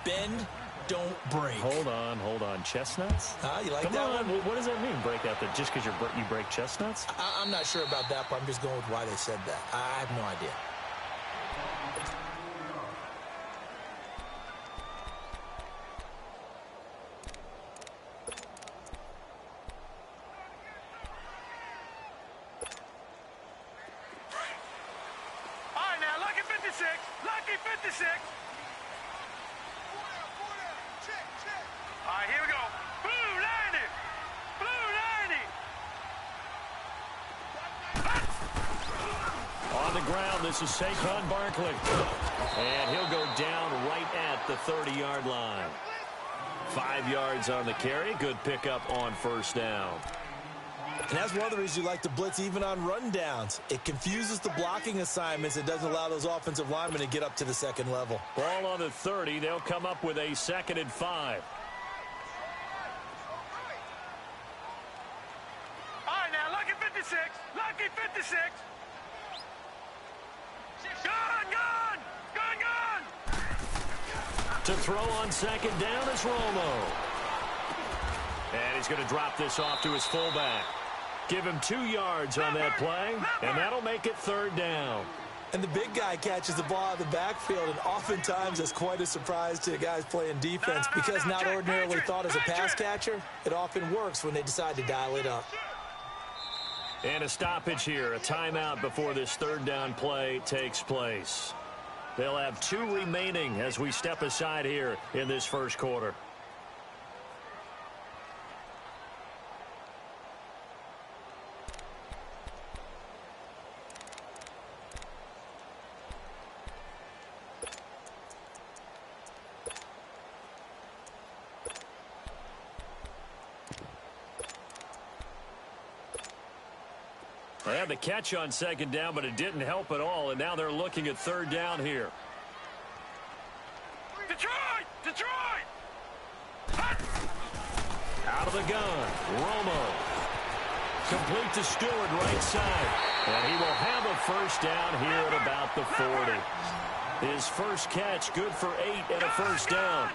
Bend, don't break. Hold on. Chestnuts? You like Come that on. one? What does that mean, break out? Just because you break chestnuts? I'm not sure about that, but I'm just going with why they said that. I have no idea. Lucky 56. All right, here we go. Blue 90. Blue 90. On the ground, this is Saquon Barkley. And he'll go down right at the 30-yard line. 5 yards on the carry. Good pickup on first down. And that's one of the reasons you like to blitz even on rundowns. It confuses the blocking assignments. It doesn't allow those offensive linemen to get up to the second level. Ball on the 30. They'll come up with a 2nd and 5. All right, now, Lucky 56. Lucky 56. Gun! To throw on 2nd down is Romo. And he's going to drop this off to his fullback. Give him 2 yards on that play, and that'll make it 3rd down. And the big guy catches the ball out of the backfield, and oftentimes that's quite a surprise to the guys playing defense because not ordinarily thought as a pass catcher, it often works when they decide to dial it up. And a stoppage here, a timeout before this 3rd down play takes place. They'll have 2 remaining as we step aside here in this first quarter. They had the catch on 2nd down, but it didn't help at all, and now they're looking at 3rd down here. Detroit! Out of the gun, Romo. Complete to Stewart, right side. And he will have a first down here at about the 40. His first catch, good for 8 and a first down.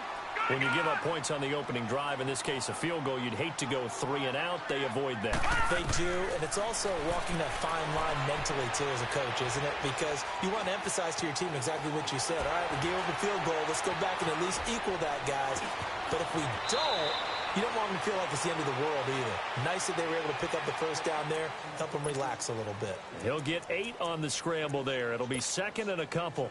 When you give up points on the opening drive, in this case a field goal, you'd hate to go 3 and out. They avoid that. They do, and it's also walking that fine line mentally, too, as a coach, isn't it? Because you want to emphasize to your team exactly what you said. All right, we gave up a field goal. Let's go back and at least equal that, guys. But if we don't, you don't want them to feel like it's the end of the world either. Nice that they were able to pick up the first down there, help them relax a little bit. He'll get 8 on the scramble there. It'll be 2nd and a couple.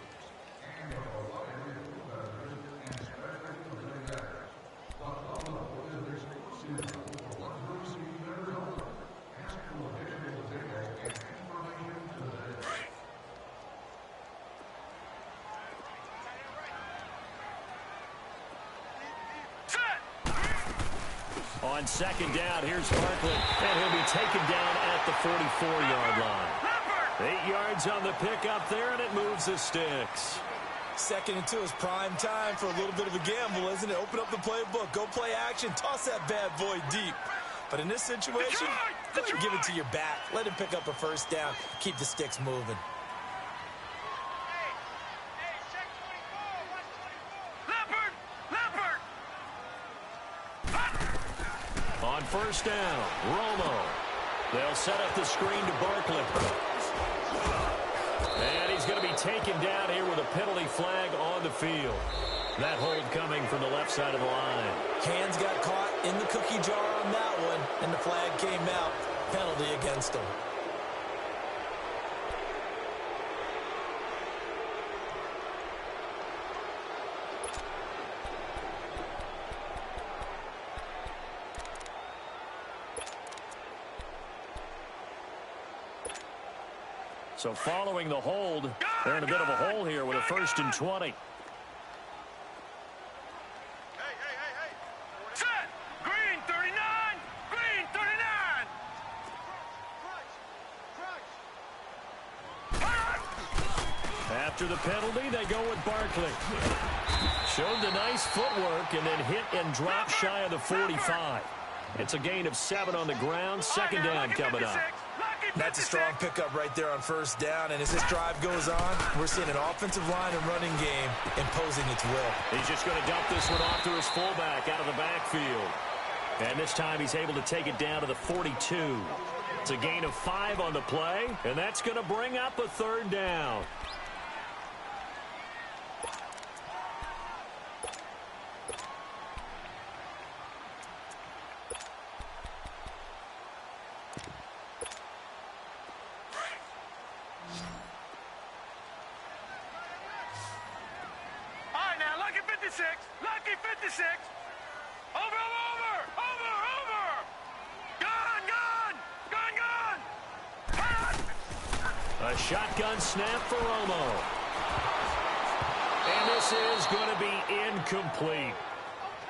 On 2nd down, here's Barkley, and he'll be taken down at the 44-yard line. 8 yards on the pickup there, and it moves the sticks. 2nd and 2 is prime time for a little bit of a gamble, isn't it? Open up the playbook, go play action, toss that bad boy deep. But in this situation, give it to your back. Let him pick up a first down, keep the sticks moving. On first down, Romo. They'll set up the screen to Barkley. And he's going to be taken down here with a penalty flag on the field. That hold coming from the left side of the line. Hands got caught in the cookie jar on that one, and the flag came out. Penalty against him. So following the hold, they're in a bit of a hole here with a 1st and 20. Set! Green 39! Green 39! After the penalty, they go with Barkley. Showed the nice footwork and then hit and drop shy of the 45. It's a gain of 7 on the ground. 2nd down coming up. Lucky That's a strong pickup right there on first down. And as this drive goes on, we're seeing an offensive line and running game imposing its will. He's just going to dump this one off to his fullback out of the backfield. And this time he's able to take it down to the 42. It's a gain of 5 on the play, and that's going to bring up a third down. All right, now, lucky 56. Lucky 56. Over. A shotgun snap for Romo. And this is going to be incomplete.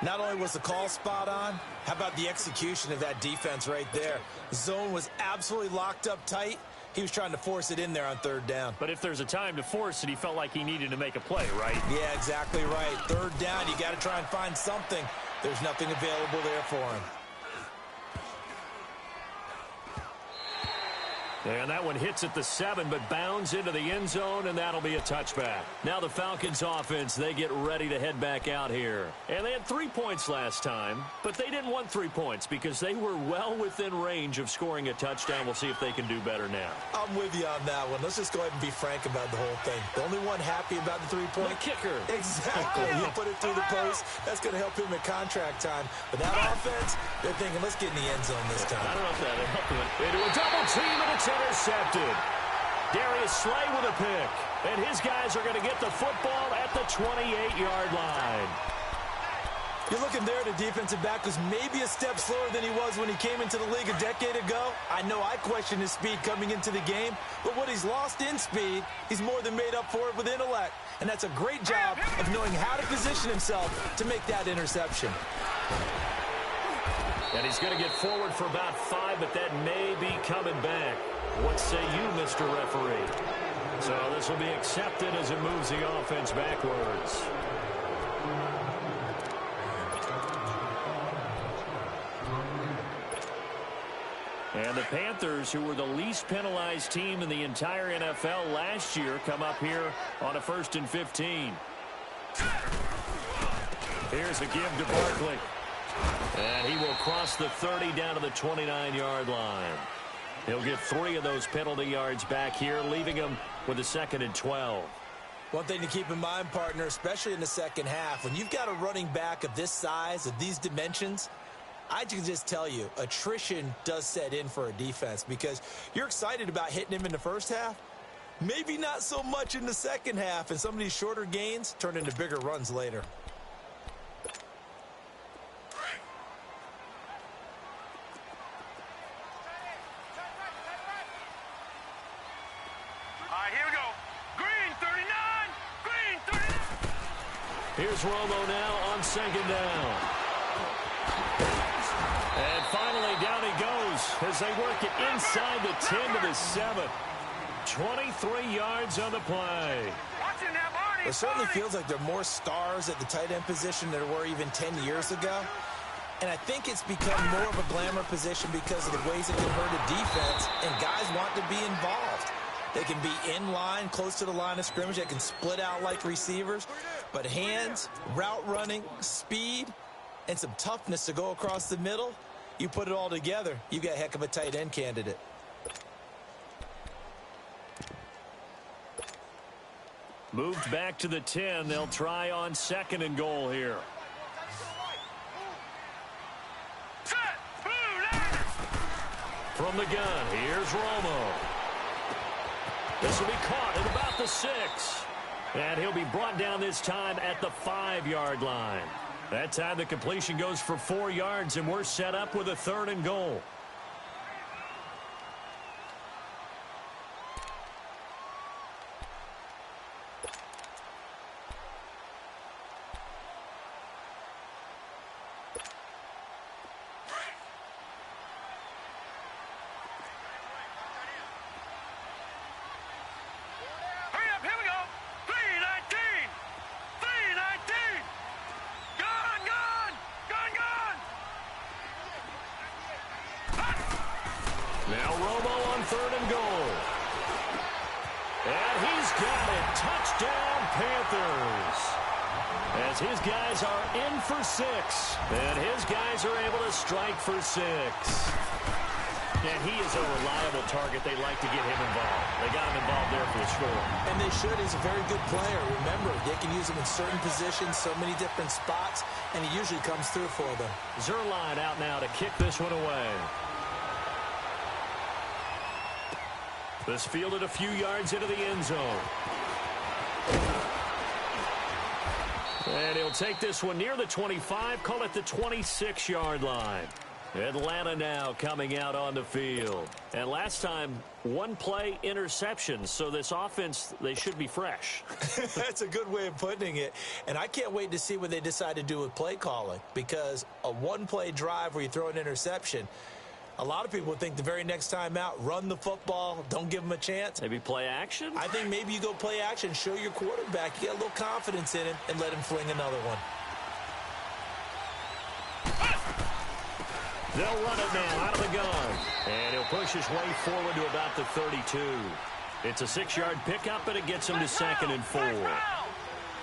Not only was the call spot on, how about the execution of that defense right there? Zone was absolutely locked up tight. He was trying to force it in there on third down. But if there's a time to force it, he felt like he needed to make a play, right? Yeah, exactly right. Third down, you got to try and find something. There's nothing available there for him. And that one hits at the 7, but bounds into the end zone, and that'll be a touchback. Now the Falcons offense, they get ready to head back out here. And they had 3 points last time, but they didn't want 3 points because they were well within range of scoring a touchdown. We'll see if they can do better now. I'm with you on that one. Let's just go ahead and be frank about the whole thing. The only one happy about the 3-point. The kicker. Exactly. You put it through the post. That's going to help him at contract time. But that offense, they're thinking, let's get in the end zone this time. I don't know if that'll help him. Into a double team, and it's intercepted. Darius Slay with a pick. And his guys are going to get the football at the 28-yard line. You're looking there at a defensive back who's maybe a step slower than he was when he came into the league a decade ago. I know I questioned his speed coming into the game, but what he's lost in speed, he's more than made up for it with intellect. And that's a great job of knowing how to position himself to make that interception. And he's going to get forward for about 5, but that may be coming back. What say you, Mr. Referee? So this will be accepted as it moves the offense backwards. And the Panthers, who were the least penalized team in the entire NFL last year, come up here on a 1st and 15. Here's a give to Barkley. And he will cross the 30 down to the 29-yard line. He'll get 3 of those penalty yards back here, leaving him with a 2nd and 12. One thing to keep in mind, partner, especially in the second half, when you've got a running back of this size, of these dimensions, I can just tell you, attrition does set in for a defense because you're excited about hitting him in the first half. Maybe not so much in the second half, and some of these shorter gains turn into bigger runs later. Here's Romo now on 2nd down. And finally, down he goes as they work it inside the 10 to the 7. 23 yards on the play. It certainly feels like there are more stars at the tight end position than there were even 10 years ago. And I think it's become more of a glamour position because of the ways it can hurt a defense, and guys want to be involved. They can be in line, close to the line of scrimmage. They can split out like receivers. But hands, route running, speed, and some toughness to go across the middle, you put it all together, you got a heck of a tight end candidate. Moved back to the 10. They'll try on 2nd and goal here. From the gun, here's Romo. This will be caught at about the 6. And he'll be brought down this time at the 5-yard line. That time the completion goes for 4 yards, and we're set up with a 3rd and goal. Now Romo on 3rd and goal. And he's got it. Touchdown, Panthers. As his guys are in for 6. And his guys are able to strike for 6. And he is a reliable target. They like to get him involved. They got him involved there for the score. And they should. He's a very good player. Remember, they can use him in certain positions, so many different spots, and he usually comes through for them. Zerline out now to kick this one away. This fielded a few yards into the end zone. And he'll take this one near the 25, call it the 26-yard line. Atlanta now coming out on the field. And last time, 1 play interception. So this offense, they should be fresh. That's a good way of putting it. And I can't wait to see what they decide to do with play calling. Because a 1-play drive where you throw an interception, a lot of people think the very next time out, run the football, don't give them a chance. Maybe play action? I think maybe you go play action, show your quarterback, you get a little confidence in him, and let him fling another one. They'll run it now out of the gun. And he'll push his way forward to about the 32. It's a 6-yard pickup, and it gets him to 2nd and 4.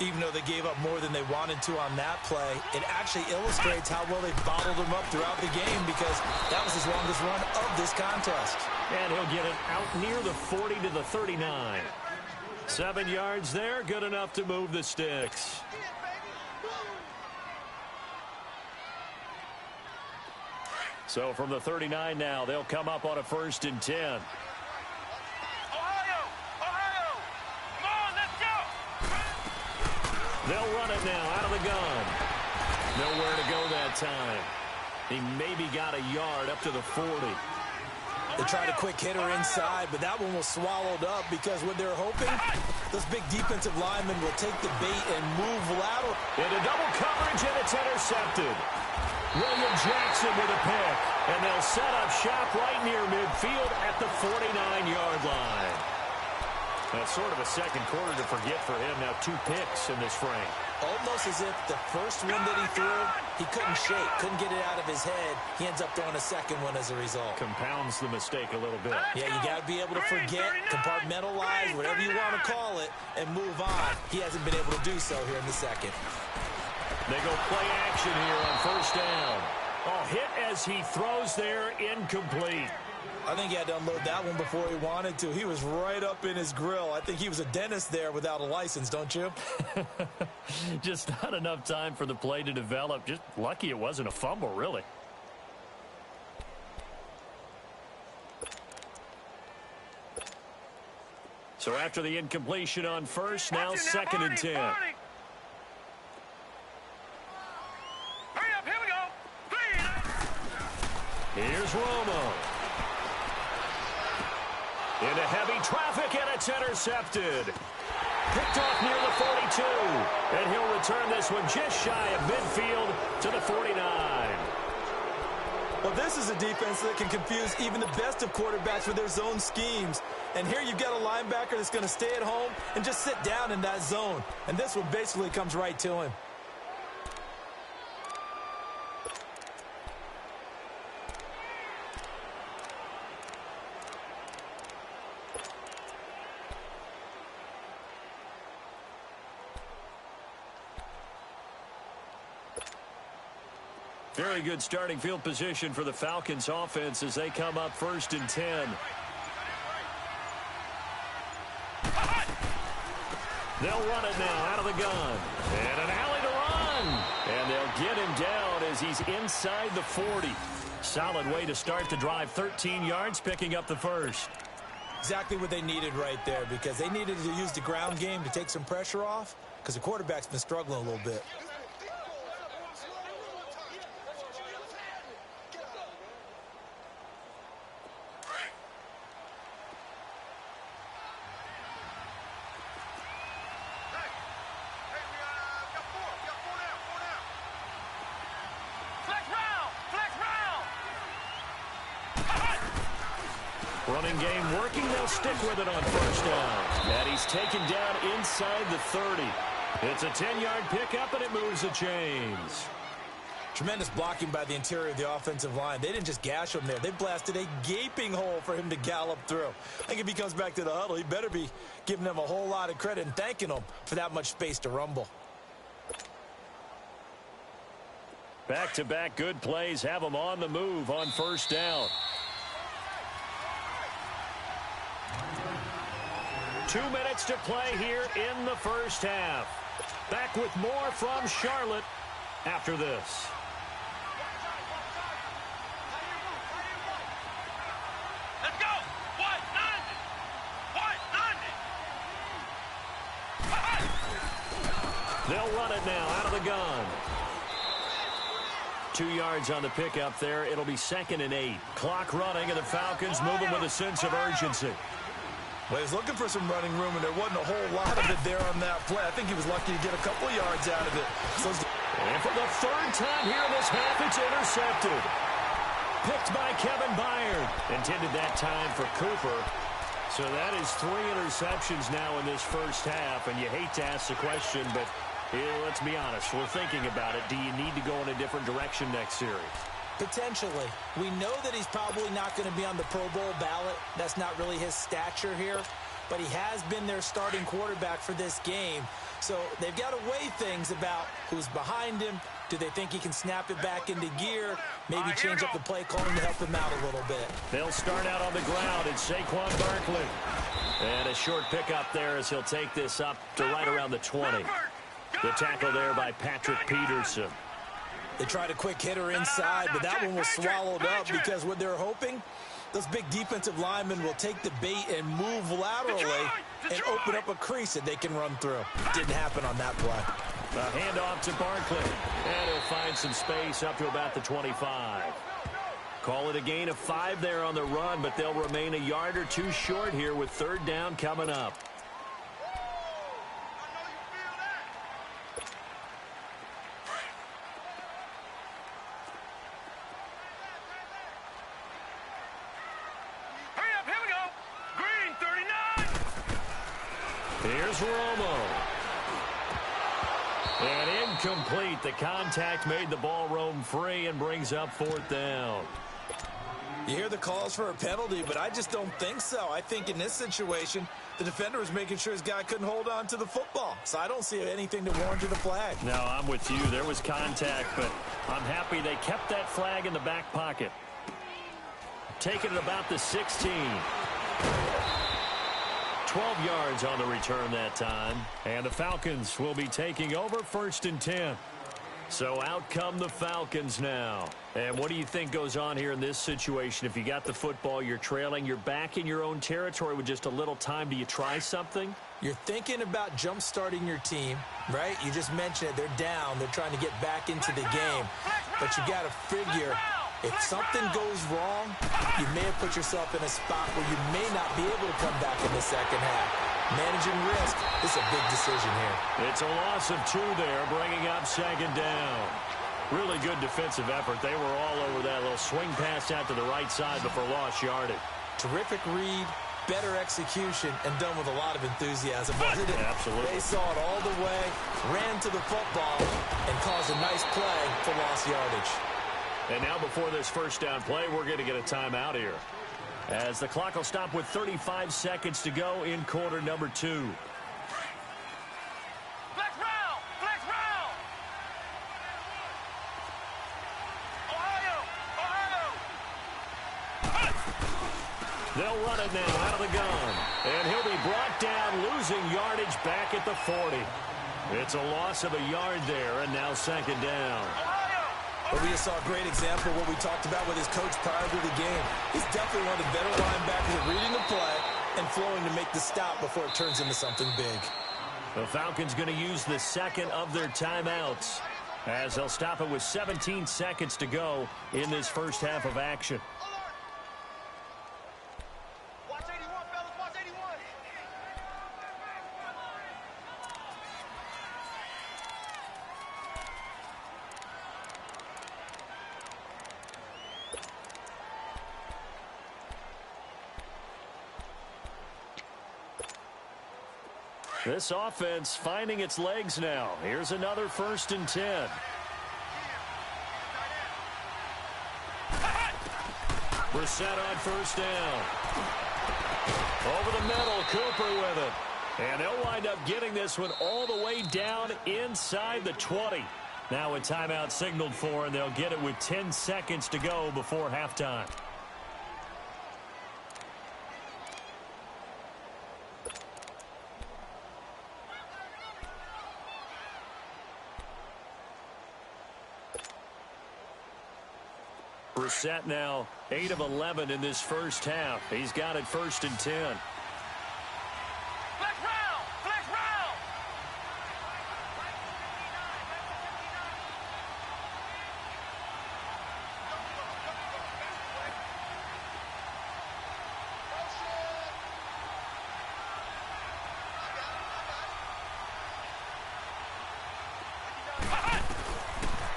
Even though they gave up more than they wanted to on that play, it actually illustrates how well they bottled him up throughout the game because that was his longest run of this contest. And he'll get it out near the 40 to the 39. 7 yards there, good enough to move the sticks. So from the 39 now, they'll come up on a 1st and 10. Ohio! Ohio! Come on, let's go! They'll run it now out of the gun. Nowhere to go that time. He maybe got a yard up to the 40. They tried a quick hitter inside, but that one was swallowed up because what they're hoping, those big defensive linemen will take the bait and move lateral. Into double coverage, and it's intercepted. William Jackson with a pick, and they'll set up shop right near midfield at the 49-yard line. That's sort of a second quarter to forget for him. Now 2 picks in this frame. Almost as if the first one that he threw, he couldn't shake, couldn't get it out of his head. He ends up throwing a second one as a result. Compounds the mistake a little bit. Yeah, you got to be able to forget, compartmentalize, whatever you want to call it, and move on. He hasn't been able to do so here in the second. They go play action here on 1st down. Oh, hit as he throws there, incomplete. I think he had to unload that one before he wanted to. He was right up in his grill. I think he was a dentist there without a license, don't you? Just not enough time for the play to develop. Just lucky it wasn't a fumble, really. So after the incompletion on 1st, now 2nd and 10. Hurry up, here we go. Here's Romo. Into heavy traffic, and it's intercepted. Picked off near the 42. And he'll return this one just shy of midfield to the 49. Well, this is a defense that can confuse even the best of quarterbacks with their zone schemes. And here you've got a linebacker that's going to stay at home and just sit down in that zone. And this one basically comes right to him. Very good starting field position for the Falcons offense as they come up 1st and 10. They'll run it now out of the gun. And an alley to run. And they'll get him down as he's inside the 40. Solid way to start the drive. 13 yards, picking up the 1st. Exactly what they needed right there because they needed to use the ground game to take some pressure off because the quarterback's been struggling a little bit. Running game working. They'll stick with it on 1st down. And he's taken down inside the 30. It's a 10-yard pickup, and it moves the chains. Tremendous blocking by the interior of the offensive line. They didn't just gash him there. They blasted a gaping hole for him to gallop through. I think if he comes back to the huddle, he better be giving them a whole lot of credit and thanking them for that much space to rumble. Back-to-back good plays have them on the move on first down. 2 minutes to play here in the first half. Back with more from Charlotte after this. Let's go. What? 90. They'll run it now out of the gun. 2 yards on the pickup there. It'll be 2nd and 8. Clock running, and the Falcons moving with a sense of urgency. Well, he was looking for some running room, and there wasn't a whole lot of it there on that play. I think he was lucky to get a couple yards out of it. And for the 3rd time here in this half, it's intercepted. Picked by Kevin Byard. Intended that time for Cooper. So that is 3 interceptions now in this first half, and you hate to ask the question, but let's be honest. We're thinking about it. Do you need to go in a different direction next series? Potentially. We know that he's probably not going to be on the Pro Bowl ballot. That's not really his stature here. But he has been their starting quarterback for this game. So they've got to weigh things about who's behind him. Do they think he can snap it back into gear? Maybe change up the play calling to help him out a little bit. They'll start out on the ground. It's Saquon Barkley. And a short pickup there as he'll take this up to right around the 20. The tackle there by Patrick Peterson. They tried a quick hitter inside, but that one was swallowed up because what they're hoping, those big defensive linemen will take the bait and move laterally and open up a crease that they can run through. Didn't happen on that play. A handoff to Barkley, and he'll find some space up to about the 25. Call it a gain of 5 there on the run, but they'll remain a yard or 2 short here with 3rd down coming up. Here's Romo. And incomplete. The contact made the ball roam free and brings up 4th down. You hear the calls for a penalty, but I just don't think so. I think in this situation, the defender was making sure his guy couldn't hold on to the football. So I don't see anything to warrant the flag. No, I'm with you. There was contact, but I'm happy they kept that flag in the back pocket. Taking it about the 16. 12 yards on the return that time. And the Falcons will be taking over 1st and 10. So out come the Falcons now. And what do you think goes on here in this situation? If you got the football, you're trailing, you're back in your own territory with just a little time. Do you try something? You're thinking about jump-starting your team, right? You just mentioned it. They're down. They're trying to get back into the game. But you got to figure, if something goes wrong, you may have put yourself in a spot where you may not be able to come back in the second half. Managing risk is a big decision here. It's a loss of 2 there, bringing up 2nd down. Really good defensive effort. They were all over that little swing pass out to the right side before lost yardage. Terrific read, better execution, and done with a lot of enthusiasm, wasn't it? Absolutely. They saw it all the way, ran to the football, and caused a nice play for lost yardage. And now before this 1st down play, we're going to get a timeout here, as the clock will stop with 35 seconds to go in quarter number 2. Flex round! Flex round! Ohio! They'll run it now out of the gun. And he'll be brought down, losing yardage back at the 40. It's a loss of a yard there, and now 2nd down. But we just saw a great example of what we talked about with his coach prior to the game. He's definitely one of the better linebackers at reading the play and flowing to make the stop before it turns into something big. The Falcons going to use the 2nd of their timeouts, as they'll stop it with 17 seconds to go in this first half of action. Watch 81, fellas. Watch 81. This offense finding its legs now. Here's another 1st and 10. Brissett on first down. Over the middle, Cooper with it. And they'll wind up getting this one all the way down inside the 20. Now a timeout signaled for, and they'll get it with 10 seconds to go before halftime. Brissett now 8 of 11 in this first half. He's got it 1st and 10. Flex round! Flex round!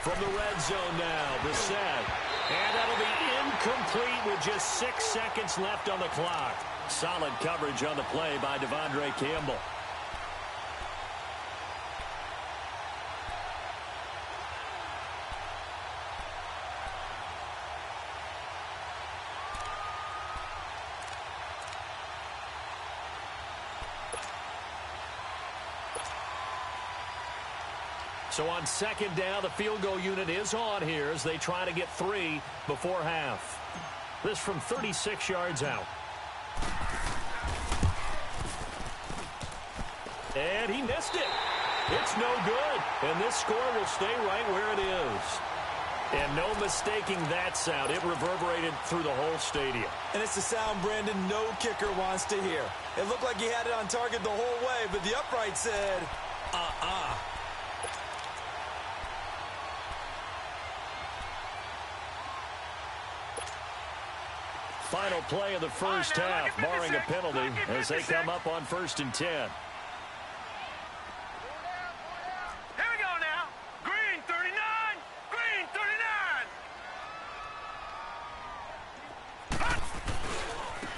From the red zone now, Brissett. And that'll be incomplete with just 6 seconds left on the clock. Solid coverage on the play by Devondre Campbell. So on 2nd down, the field goal unit is on here as they try to get 3 before half. This from 36 yards out. And he missed it. It's no good. And this score will stay right where it is. And no mistaking that sound. It reverberated through the whole stadium. And it's the sound, Brandon, no kicker wants to hear. It looked like he had it on target the whole way, but the upright said, Final play of the first half, barring a penalty, as they come up on 1st and 10. Here we go now. Green 39. Green 39.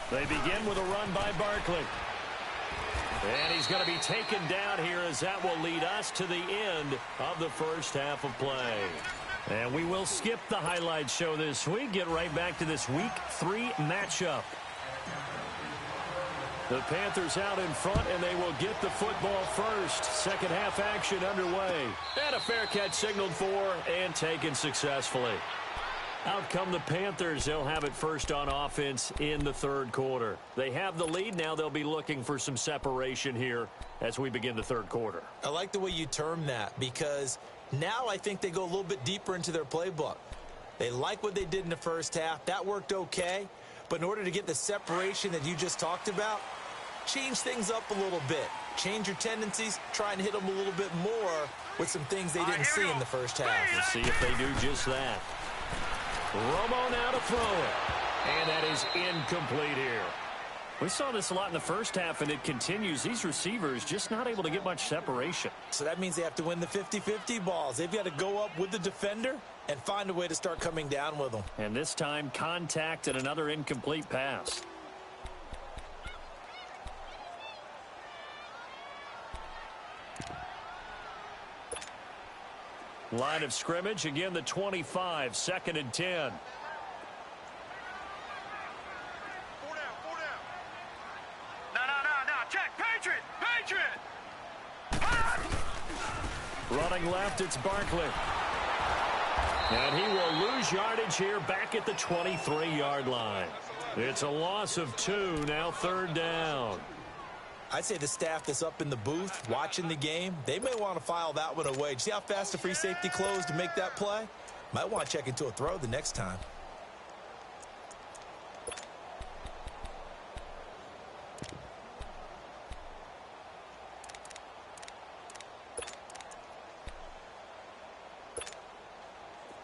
They begin with a run by Barkley. And he's going to be taken down here as that will lead us to the end of the first half of play. And we will skip the highlight show this week. Get right back to this Week 3 matchup. The Panthers out in front, and they will get the football first. Second half action underway. And a fair catch signaled for and taken successfully. Out come the Panthers. They'll have it first on offense in the 3rd quarter. They have the lead. Now they'll be looking for some separation here as we begin the 3rd quarter. I like the way you term that, because now I think they go a little bit deeper into their playbook. They like what they did in the first half. That worked okay. But in order to get the separation that you just talked about, change things up a little bit. Change your tendencies. Try and hit them a little bit more with some things they didn't see in the first half. We'll see if they do just that. Romo now to throw it. And that is incomplete here. We saw this a lot in the first half, and it continues. These receivers just not able to get much separation. So that means they have to win the 50-50 balls. They've got to go up with the defender and find a way to start coming down with them. And this time, contact and another incomplete pass. Line of scrimmage, again the 25, 2nd and 10. Running left, it's Barkley. And he will lose yardage here back at the 23-yard line. It's a loss of 2, now 3rd down. I'd say the staff that's up in the booth watching the game, they may want to file that one away. See how fast the free safety closed to make that play? Might want to check into a throw the next time.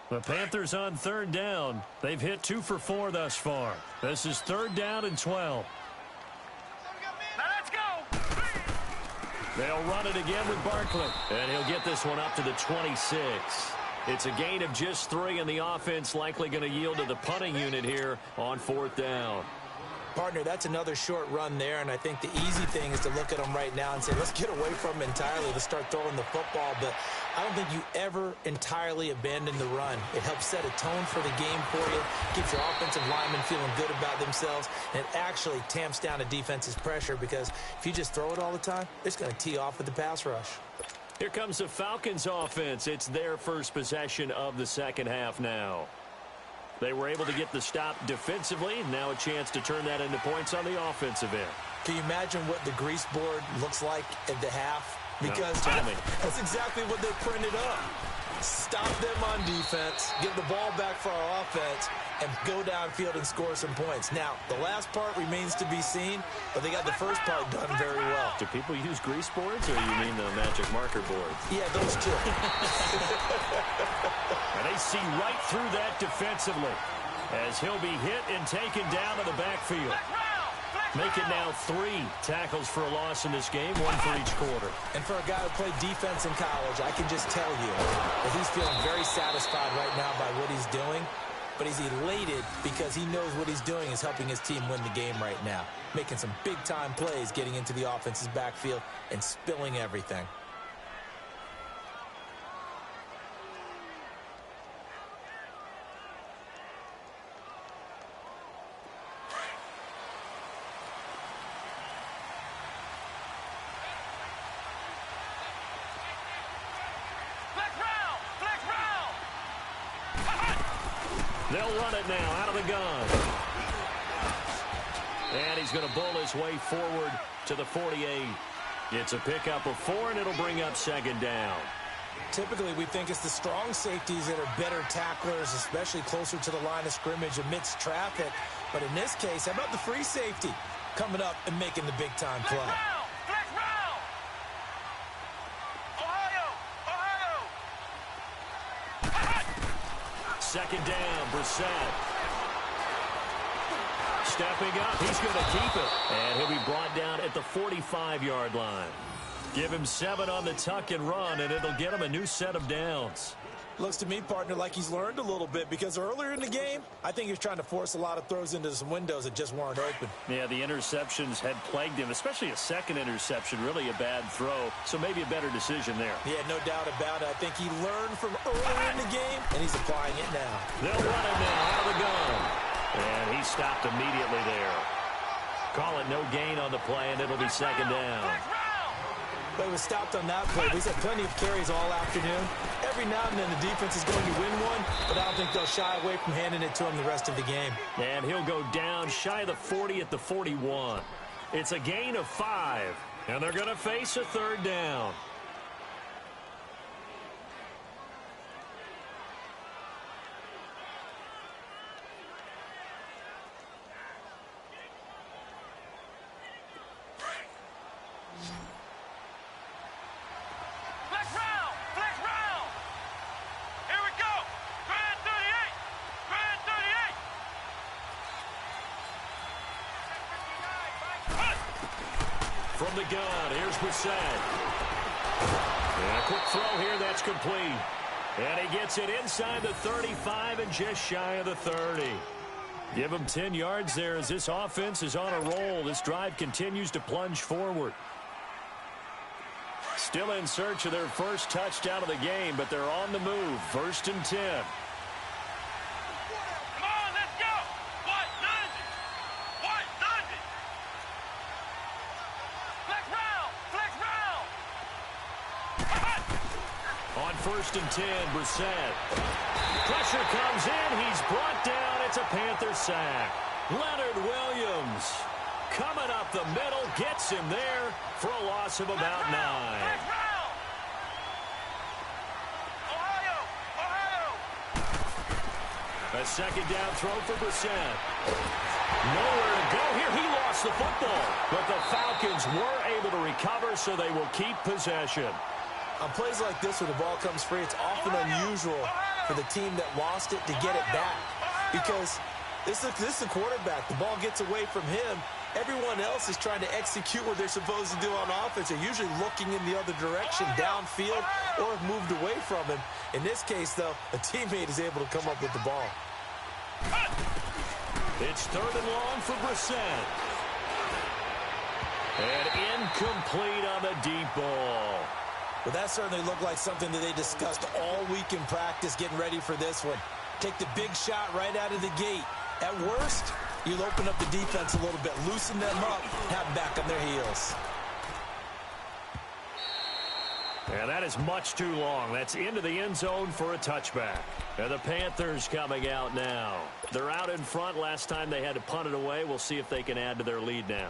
The Panthers on 3rd down. They've hit 2 for 4 thus far. This is 3rd down and 12. Now let's go. They'll run it again with Barkley. And he'll get this one up to the 26. It's a gain of just 3, and the offense likely going to yield to the punting unit here on 4th down. Partner, that's another short run there, and I think the easy thing is to look at them right now and say, let's get away from them entirely. Let's start throwing the football, but I don't think you ever entirely abandon the run. It helps set a tone for the game for you, keeps your offensive linemen feeling good about themselves, and it actually tamps down a defense's pressure because if you just throw it all the time, it's going to tee off with the pass rush. Here comes the Falcons offense. It's their first possession of the second half now. They were able to get the stop defensively. Now a chance to turn that into points on the offensive end. Can you imagine what the grease board looks like at the half? Because tell me. That's exactly what they printed up. Stop them on defense, get the ball back for our offense, and go downfield and score some points. Now, the last part remains to be seen, but they got the first part done very well. Do people use grease boards, or you mean the magic marker boards? Yeah, those two. And they see right through that defensively as he'll be hit and taken down to the backfield. Make it now 3 tackles for a loss in this game, 1 for each quarter. And for a guy who played defense in college, I can just tell you that he's feeling very satisfied right now by what he's doing. But he's elated because he knows what he's doing is helping his team win the game right now. Making some big-time plays, getting into the offense's backfield, and spilling everything. They'll run it now out of the gun. And he's going to bull his way forward to the 48. It's a pickup of 4, and it'll bring up second down. Typically, we think it's the strong safeties that are better tacklers, especially closer to the line of scrimmage amidst traffic. But in this case, how about the free safety coming up and making the big-time play? Second down, Brissett. Stepping up, he's going to keep it. And he'll be brought down at the 45-yard line. Give him 7 on the tuck and run, and it'll get him a new set of downs. Looks to me, partner, like he's learned a little bit because earlier in the game, I think he was trying to force a lot of throws into some windows that just weren't open. Yeah, the interceptions had plagued him, especially a second interception, really a bad throw. So maybe a better decision there. Yeah, no doubt about it. I think he learned from earlier in the game, and he's applying it now. They'll run it now out of the gun. And he stopped immediately there. Call it no gain on the play, and it'll be second down. But he was stopped on that play. He's had plenty of carries all afternoon. Every now and then the defense is going to win one, but I don't think they'll shy away from handing it to him the rest of the game. And he'll go down shy of the 40 at the 41. It's a gain of 5, and they're going to face a third down. From the gun, here's Brissett. And a quick throw here, that's complete. And he gets it inside the 35 and just shy of the 30. Give him 10 yards there as this offense is on a roll. This drive continues to plunge forward. Still in search of their first touchdown of the game, but they're on the move. 1st and 10. On 1st and 10, Brissett. Pressure comes in. He's brought down. It's a Panther sack. Leonard Williams coming up the middle. Gets him there for a loss of about 9. A second down throw for Brissett. Nowhere to go here. He lost the football. But the Falcons were able to recover, so they will keep possession. On plays like this where the ball comes free, it's often unusual for the team that lost it to get it back. Because this is the quarterback. The ball gets away from him. Everyone else is trying to execute what they're supposed to do on offense. They're usually looking in the other direction, downfield, or have moved away from him. In this case, though, a teammate is able to come up with the ball. It's 3rd and long for Brissett. And incomplete on the deep ball. Well, that certainly looked like something that they discussed all week in practice getting ready for this one. Take the big shot right out of the gate. At worst, you'll open up the defense a little bit, loosen them up, have them back on their heels. And that is much too long. That's into the end zone for a touchback. And the Panthers coming out now. They're out in front. Last time they had to punt it away. We'll see if they can add to their lead now.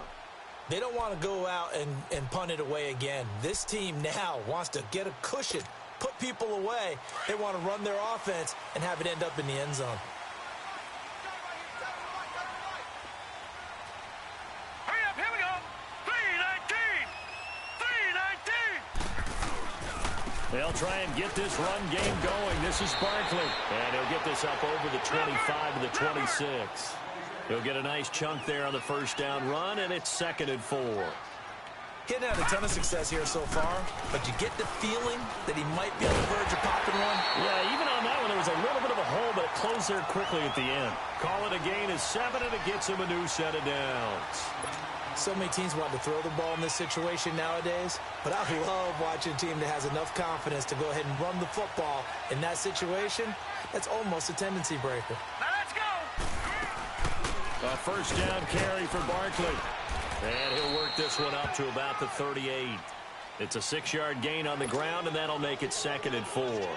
They don't want to go out and punt it away again. This team now wants to get a cushion, put people away. They want to run their offense and have it end up in the end zone. Hurry up, here we go. 3:19. 3:19. They'll try and get this run game going. This is Barkley. And he'll get this up over the 25 to the 26. He'll get a nice chunk there on the first down run, and it's 2nd and 4. He hadn't had a ton of success here so far, but you get the feeling that he might be on the verge of popping one. Yeah, even on that one, there was a little bit of a hole, but it closed there quickly at the end. Call it a gain of 7, and it gets him a new set of downs. So many teams want to throw the ball in this situation nowadays, but I love watching a team that has enough confidence to go ahead and run the football. In that situation, that's almost a tendency breaker. Now let's go. A first down carry for Barkley. And he'll work this one up to about the 38. It's a 6-yard gain on the ground, and that'll make it 2nd and 4.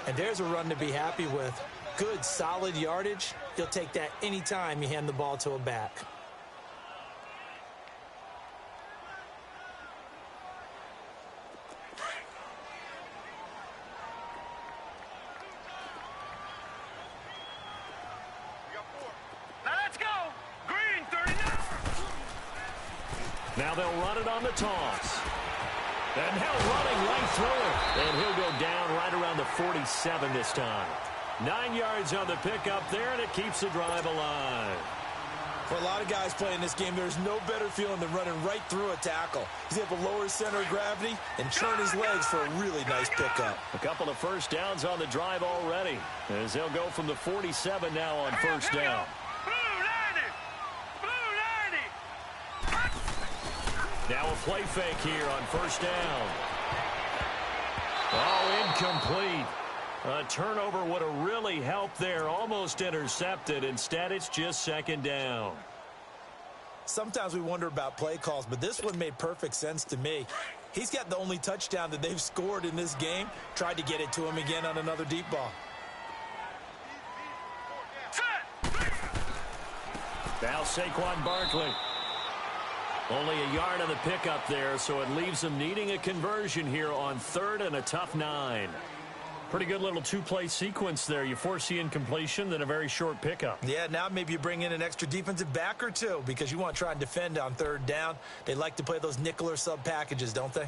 And there's a run to be happy with. Good, solid yardage. You'll take that anytime you hand the ball to a back. Now they'll run it on the toss. And now running right through it. And he'll go down right around the 47 this time. 9 yards on the pickup there, and it keeps the drive alive. For a lot of guys playing this game, there's no better feeling than running right through a tackle. He's able to lower his center of gravity and turn his legs for a really nice pickup. A couple of first downs on the drive already, as they'll go from the 47 now on first down. Now a play fake here on first down. Oh, incomplete. A turnover would have really helped there. Almost intercepted. Instead, it's just second down. Sometimes we wonder about play calls, but this one made perfect sense to me. He's got the only touchdown that they've scored in this game. Tried to get it to him again on another deep ball. Now Saquon Barkley. Only a yard on the pickup there, so it leaves them needing a conversion here on 3rd and a tough 9. Pretty good little two-play sequence there. You foresee incompletion, then a very short pickup. Yeah, now maybe you bring in an extra defensive back or two because you want to try and defend on 3rd down. They like to play those nickel or sub packages, don't they?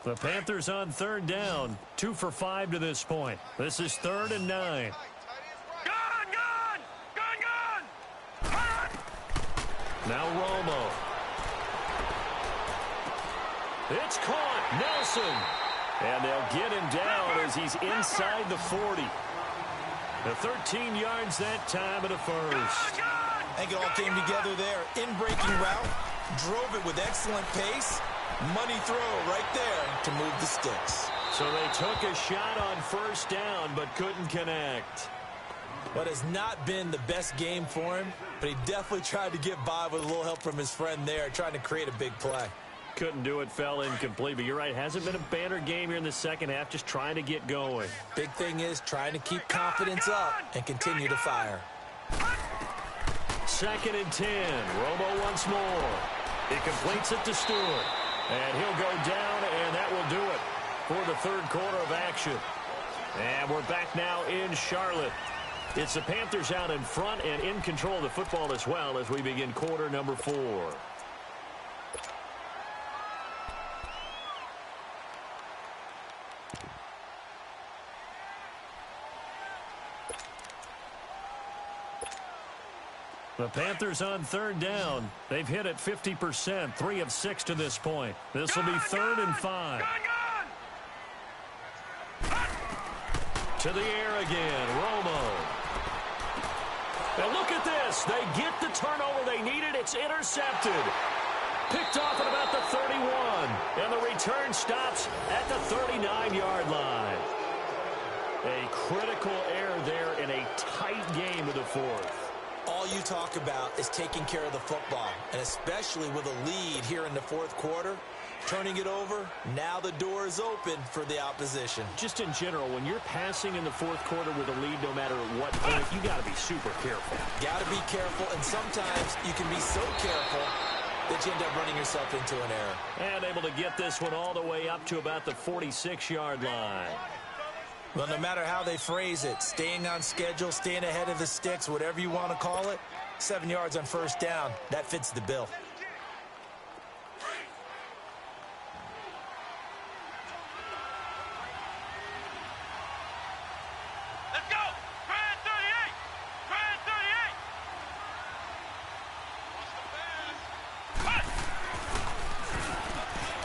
The Panthers on 3rd down, 2 for 5 to this point. This is 3rd and 9. Now Romo. It's caught. Nelson. And they'll get him down as he's inside the 40. The 13 yards that time at a first. I think it all came together there. In-breaking route. Drove it with excellent pace. Money throw right there to move the sticks. So they took a shot on first down but couldn't connect. What has not been the best game for him, but he definitely tried to get by with a little help from his friend there, trying to create a big play. Couldn't do it, fell incomplete, but you're right, hasn't been a banner game here in the second half, just trying to get going. Big thing is trying to keep confidence up and continue to fire. 2nd and 10, Romo once more. He completes it to Stewart, and he'll go down, and that will do it for the 3rd quarter of action. And we're back now in Charlotte. It's the Panthers out in front and in control of the football as well as we begin quarter number 4. The The Panthers on third down. They've hit it 50%, 3 of 6 to this point. This will be 3rd and 5. To the air again, Romo. And look at this. They get the turnover they needed. It's intercepted. Picked off at about the 31. And the return stops at the 39-yard line. A critical error there in a tight game of the fourth. All you talk about is taking care of the football, and especially with a lead here in the fourth quarter, turning it over, now the door is open for the opposition. Just in general, when you're passing in the fourth quarter with a lead, no matter what point, you got to be super careful. Got to be careful, and sometimes you can be so careful that you end up running yourself into an error. And able to get this one all the way up to about the 46-yard line. Well, no matter how they phrase it, staying on schedule, staying ahead of the sticks, whatever you want to call it, 7 yards on first down, that fits the bill. Let's go! Grand 38! Grand 38!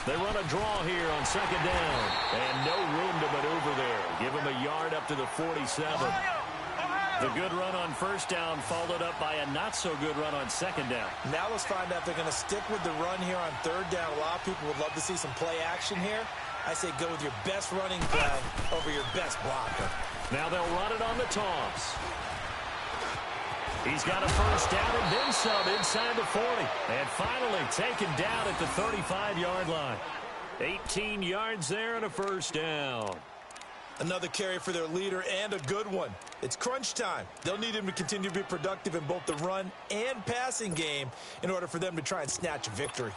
They run a draw here on second down. And no room to maneuver there. Give them a yard up to the 47. The good run on first down followed up by a not-so-good run on second down. Now let's find out if they're going to stick with the run here on third down. A lot of people would love to see some play action here. I say go with your best running play over your best blocker. Now they'll run it on the toss. He's got a first down and then some inside the 40. And finally taken down at the 35-yard line. 18 yards there and a first down. Another carry for their leader and a good one. It's crunch time. They'll need him to continue to be productive in both the run and passing game in order for them to try and snatch a victory.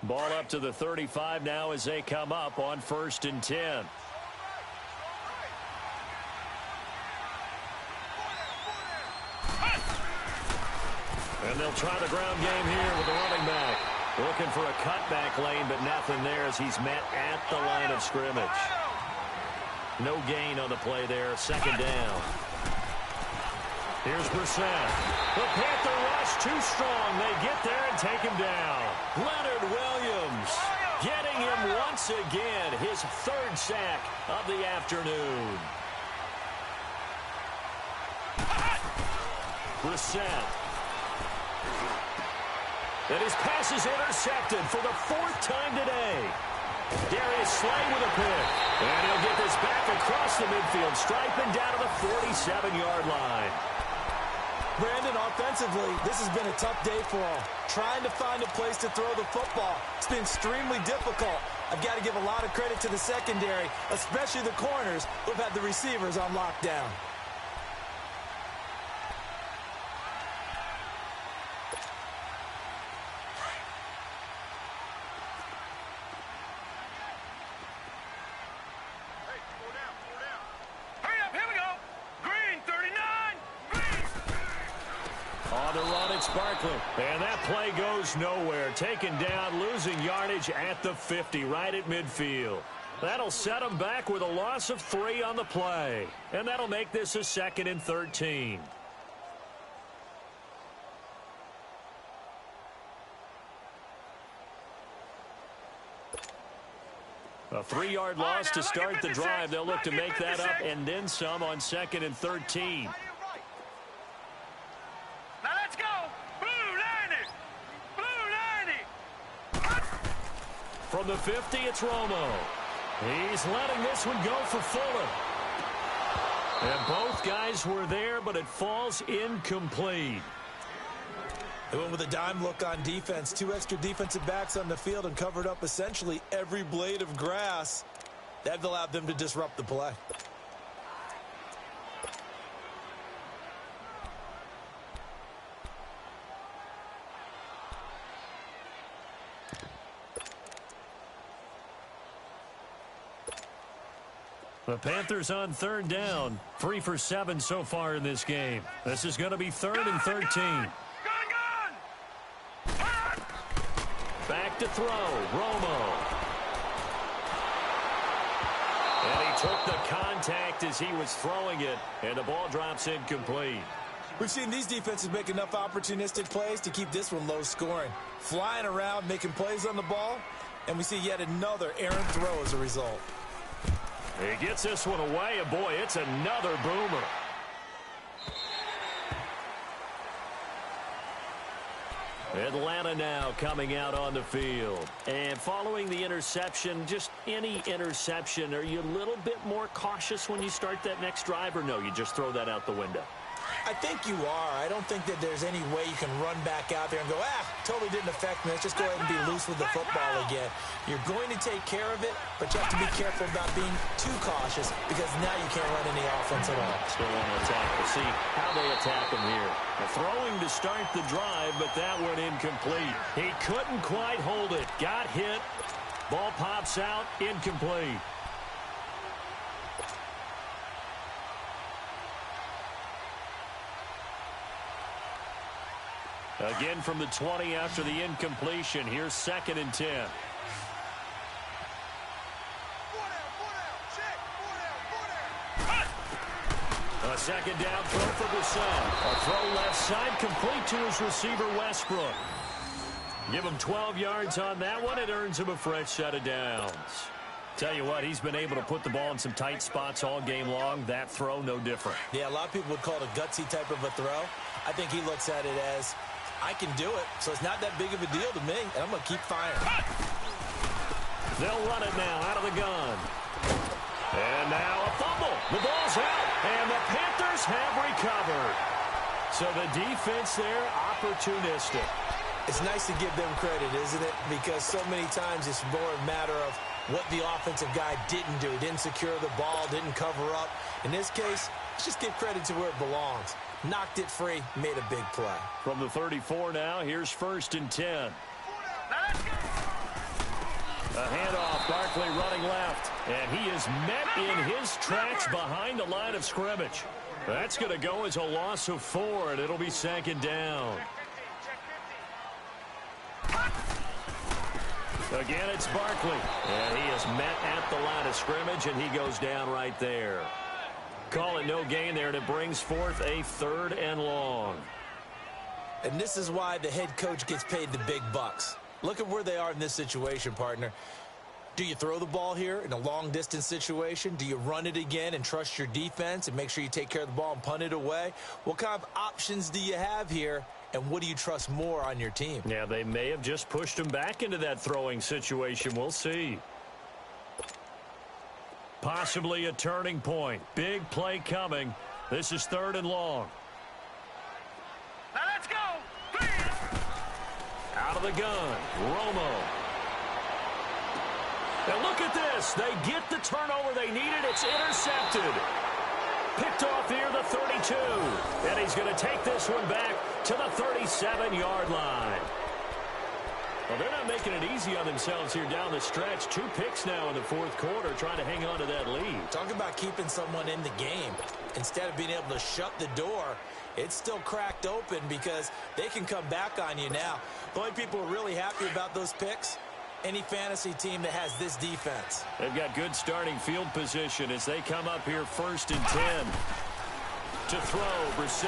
Ball up to the 35 now as they come up on 1st and 10. And they'll try the ground game here with the running back. Looking for a cutback lane, but nothing there as he's met at the line of scrimmage. No gain on the play there. Second down. Here's Brissett. The Panther rush too strong. They get there and take him down. Leonard Williams getting him once again. His 3rd sack of the afternoon. Brissett. And his pass is intercepted for the 4th time today. Darius Slay with a pick. And he'll get this back across the midfield stripe and down to the 47-yard line. Brandon, offensively, this has been a tough day for him. Trying to find a place to throw the football. It's been extremely difficult. I've got to give a lot of credit to the secondary, especially the corners who've had the receivers on lockdown. And that play goes nowhere. Taken down, losing yardage at the 50, right at midfield. That'll set them back with a loss of 3 on the play. And that'll make this a 2nd and 13. A 3-yard loss to start the drive. They'll look to make that up and then some on 2nd and 13. From the 50, it's Romo. He's letting this one go for Fuller. And both guys were there, but it falls incomplete. They went with a dime look on defense. 2 extra defensive backs on the field and covered up essentially every blade of grass. That allowed them to disrupt the play. The Panthers on third down. 3 for 7 so far in this game. This is going to be 3rd and 13. Back to throw. Romo. And he took the contact as he was throwing it, and the ball drops incomplete. We've seen these defenses make enough opportunistic plays to keep this one low scoring. Flying around, making plays on the ball, and we see yet another errant throw as a result. He gets this one away, and boy, it's another boomer. Atlanta now coming out on the field. And following the interception, just any interception, are you a little bit more cautious when you start that next drive, or no, you just throw that out the window? I think you are. I don't think that there's any way you can run back out there and go, totally didn't affect me. Let's just go ahead and be loose with the football again. You're going to take care of it, but you have to be careful about being too cautious because now you can't run any offense at all. Still want to attack. We'll see how they attack him here. They're throwing to start the drive, but that went incomplete. He couldn't quite hold it. Got hit. Ball pops out. Incomplete. Again from the 20 after the incompletion. Here's 2nd and 10. A second down throw for Brissett. A throw left side complete to his receiver Westbrook. Give him 12 yards on that one. It earns him a fresh set of downs. Tell you what, he's been able to put the ball in some tight spots all game long. That throw, no different. Yeah, a lot of people would call it a gutsy type of a throw. I think he looks at it as, I can do it, so it's not that big of a deal to me, and I'm going to keep firing. They'll run it now out of the gun. And now a fumble. The ball's out, and the Panthers have recovered. So the defense there, opportunistic. It's nice to give them credit, isn't it? Because so many times it's more a matter of what the offensive guy didn't do. He didn't secure the ball, didn't cover up. In this case, let's just give credit to where it belongs. Knocked it free, made a big play. From the 34 now, here's 1st and 10. A handoff, Barkley running left. And he is met in his tracks behind the line of scrimmage. That's going to go as a loss of 4, and it'll be 2nd down. Again, it's Barkley. And he is met at the line of scrimmage, and he goes down right there. Call it no gain there, and it brings forth a 3rd and long. And this is why the head coach gets paid the big bucks. Look at where they are in this situation, partner. Do you throw the ball here in a long-distance situation? Do you run it again and trust your defense and make sure you take care of the ball and punt it away? What kind of options do you have here, and what do you trust more on your team? Yeah, they may have just pushed him back into that throwing situation. We'll see. Possibly a turning point. Big play coming. This is 3rd and long. Now let's go. Out of the gun, Romo. And look at this. They get the turnover they needed. It's intercepted. Picked off here, the 32. And he's going to take this one back to the 37-yard line. Well, they're not making it easy on themselves here down the stretch. 2 picks now in the 4th quarter, trying to hang on to that lead. Talk about keeping someone in the game. Instead of being able to shut the door, it's still cracked open because they can come back on you now. The only people who are really happy about those picks, any fantasy team that has this defense. They've got good starting field position as they come up here 1st and 10. To throw, Brissett.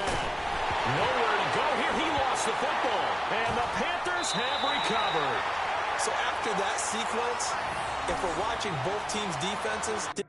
Nowhere to go here. He lost the football. And the Panthers have recovered. So after that sequence, if we're watching both teams' defenses...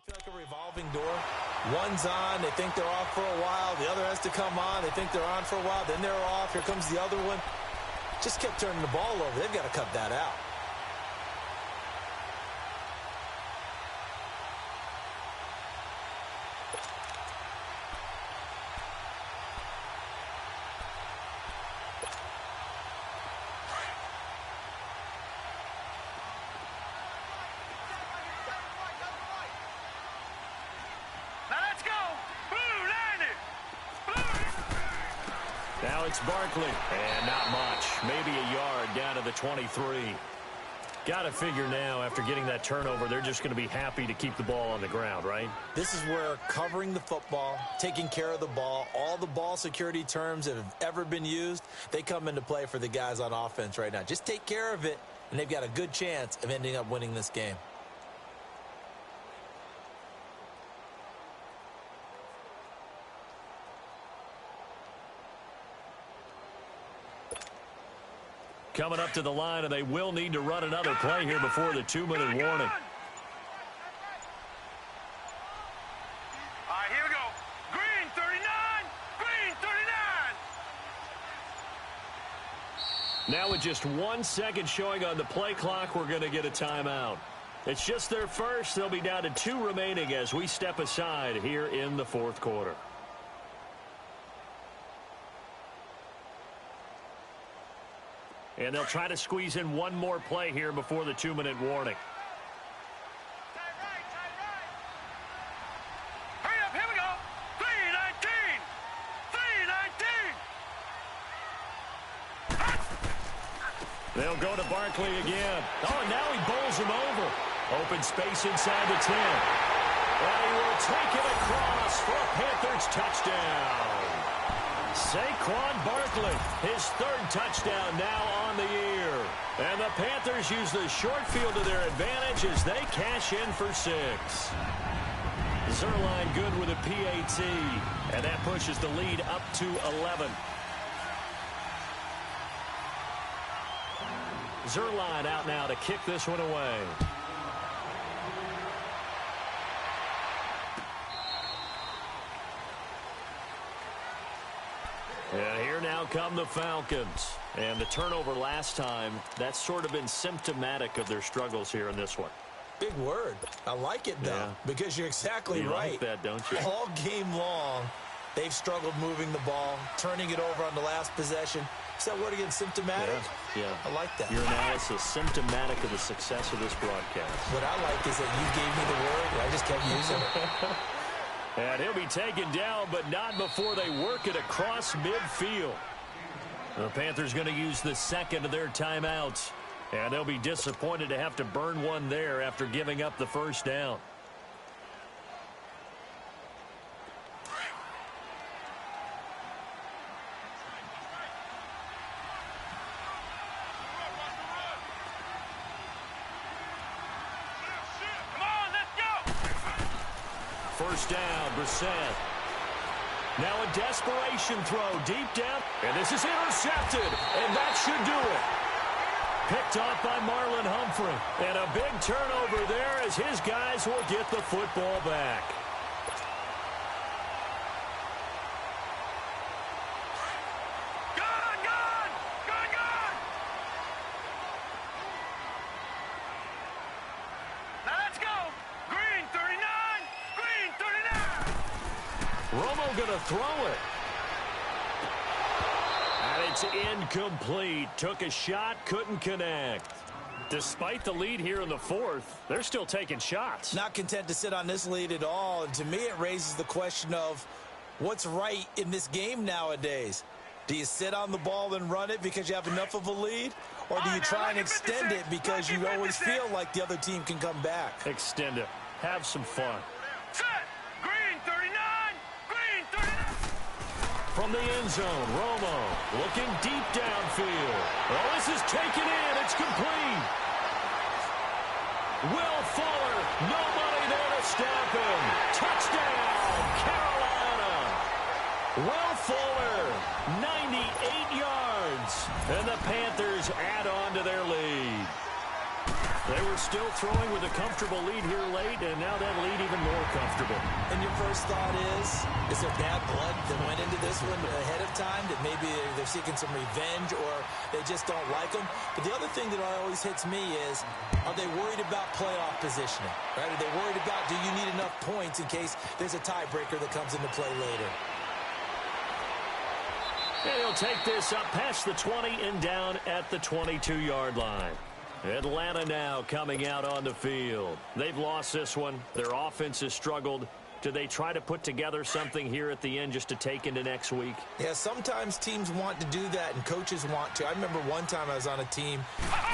feel like a revolving door. One's on, they think they're off for a while. The other has to come on, they think they're on for a while. Then they're off, here comes the other one. Just kept turning the ball over. They've got to cut that out. Now it's Barkley. And not much. Maybe a yard down to the 23. Got to figure now, after getting that turnover, they're just going to be happy to keep the ball on the ground, right? This is where covering the football, taking care of the ball, all the ball security terms that have ever been used, they come into play for the guys on offense right now. Just take care of it, and they've got a good chance of ending up winning this game. Coming up to the line, and they will need to run another play here before the 2-minute warning. All right, here we go. Green 39. Green 39. Now with just 1 second showing on the play clock, we're going to get a timeout. It's just their first. They'll be down to 2 remaining as we step aside here in the fourth quarter. And they'll try to squeeze in one more play here before the 2-minute warning. Hurry up, here we go. 319. 319. They'll go to Barkley again. Oh, and now he bowls him over. Open space inside the 10. And he will take it across for a Panthers touchdown. Saquon Barkley, his 3rd touchdown now on the year. And the Panthers use the short field to their advantage as they cash in for 6. Zerline good with a PAT, and that pushes the lead up to 11. Zerline out now to kick this one away. And here now come the Falcons. And the turnover last time, that's sort of been symptomatic of their struggles here in this one. Big word. I like it, though, because you're exactly right. You like that, don't you? All game long, they've struggled moving the ball, turning it over on the last possession. Is that word again, symptomatic? Yeah. I like that. Your analysis, symptomatic of the success of this broadcast. What I like is that you gave me the word, and I just kept using it. And he'll be taken down, but not before they work it across midfield. The Panthers going to use the second of their timeouts. And they'll be disappointed to have to burn one there after giving up the first down. First down, Brissett. Now a desperation throw deep down. And this is intercepted. And that should do it. Picked off by Marlon Humphrey. And a big turnover there as his guys will get the football back. Going to throw it. And it's incomplete. Took a shot, couldn't connect. Despite the lead here in the fourth, they're still taking shots. Not content to sit on this lead at all. And to me, it raises the question of what's right in this game nowadays. Do you sit on the ball and run it because you have enough of a lead? Or do you try and extend it because you always feel like the other team can come back? Extend it. Have some fun. From the end zone, Romo looking deep downfield. Oh, this is taken in. It's complete. Will Fuller, nobody there to stop him. Touchdown, Carolina. Will Fuller, 98 yards. And the Panthers add on to their lead. They were still throwing with a comfortable lead here late, and now that lead even more comfortable. And your first thought is there bad blood that went into this one ahead of time, that maybe they're seeking some revenge or they just don't like them? But the other thing that always hits me is, are they worried about playoff positioning? Right? Are they worried about, do you need enough points in case there's a tiebreaker that comes into play later? And he'll take this up past the 20 and down at the 22-yard line. Atlanta now coming out on the field. They've lost this one. Their offense has struggled. Do they try to put together something here at the end just to take into next week? Yeah, sometimes teams want to do that, and coaches want to. I remember one time I was on a team,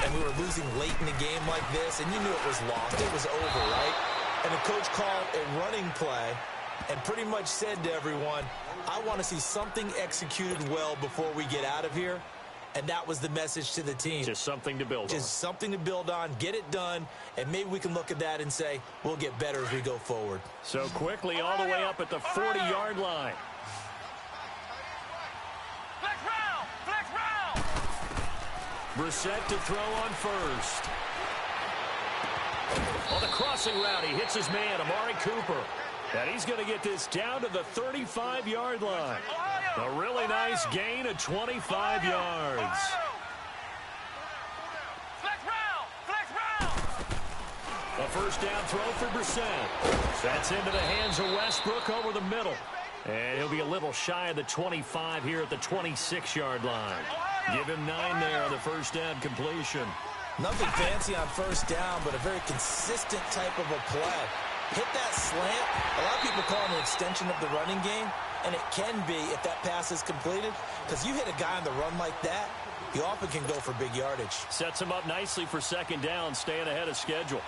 and we were losing late in a game like this, and you knew it was lost. It was over, right? And the coach called a running play and pretty much said to everyone, I want to see something executed well before we get out of here. And that was the message to the team. Just something to build on. Just something to build on, get it done, and maybe we can look at that and say, we'll get better as we go forward. So quickly all the way up at the 40-yard line. Flex round! Flex round! Brissett to throw on first. On the crossing route, he hits his man, Amari Cooper. And he's going to get this down to the 35-yard line. A really nice gain of 25 yards. Flex round! Flex round! A first down throw for Brissett. That's into the hands of Westbrook over the middle. And he'll be a little shy of the 25 here at the 26-yard line. Give him 9 there on the first down completion. Nothing fancy on first down, but a very consistent type of a play. Hit that slant. A lot of people call it an extension of the running game, and it can be if that pass is completed, because you hit a guy on the run like that, you often can go for big yardage. Sets him up nicely for second down, staying ahead of schedule.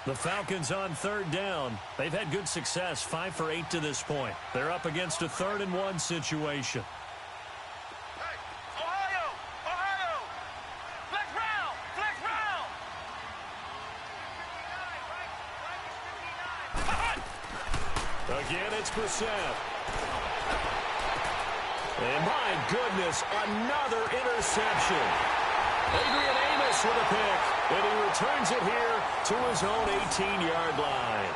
The Falcons on third down. They've had good success, 5 for 8 to this point. They're up against a 3rd and 1 situation. Again, it's Brissett. And my goodness, another interception. Adrian Amos with a pick, and he returns it here to his own 18-yard line.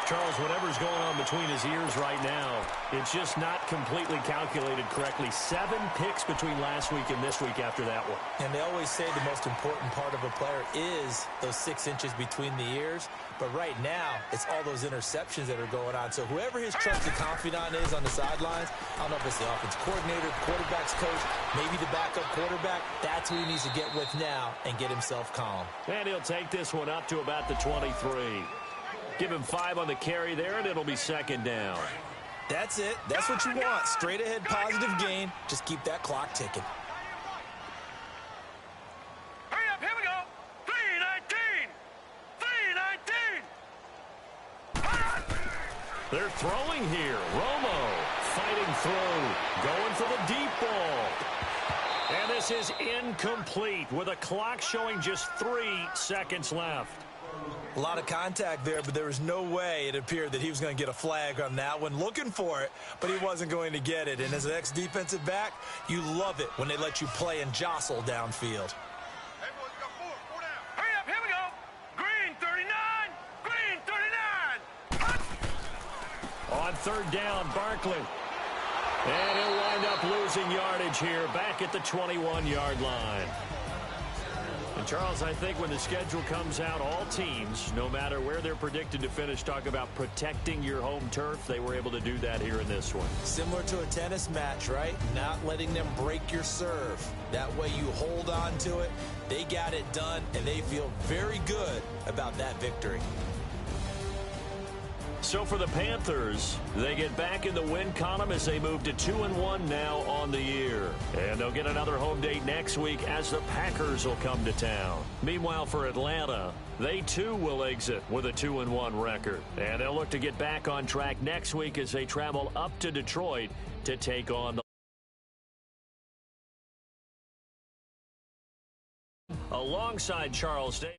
Charles, whatever's going on between his ears right now, it's just not completely calculated correctly. 7 picks between last week and this week after that one. And they always say the most important part of a player is those 6 inches between the ears. But right now, it's all those interceptions that are going on. So whoever his trusted confidant is on the sidelines, I don't know if it's the offense coordinator, the quarterback's coach, maybe the backup quarterback, that's who he needs to get with now and get himself calm. And he'll take this one up to about the 23. Give him 5 on the carry there, and it'll be second down. That's it. That's what you want. Straight ahead positive gain. Just keep that clock ticking. Hurry up, here we go. 3:19. 3:19. They're throwing here. Romo fighting through. Going for the deep ball. And this is incomplete with a clock showing just 3 seconds left. A lot of contact there, but there was no way it appeared that he was going to get a flag on that one. Looking for it, but he wasn't going to get it. And as an ex-defensive back, you love it when they let you play and jostle downfield. Hey, boys, we got 4 down. Hurry up, here we go. Green 39. Green 39. On third down, Barkley. And he'll wind up losing yardage here back at the 21-yard line. And Charles, I think when the schedule comes out, all teams, no matter where they're predicted to finish, talk about protecting your home turf. They were able to do that here in this one. Similar to a tennis match, right? Not letting them break your serve. That way you hold on to it. They got it done, and they feel very good about that victory. So for the Panthers, they get back in the win column as they move to 2-1 now on the year. And they'll get another home date next week as the Packers will come to town. Meanwhile, for Atlanta, they too will exit with a 2-1 record. And they'll look to get back on track next week as they travel up to Detroit to take on the... Alongside Charles Davis.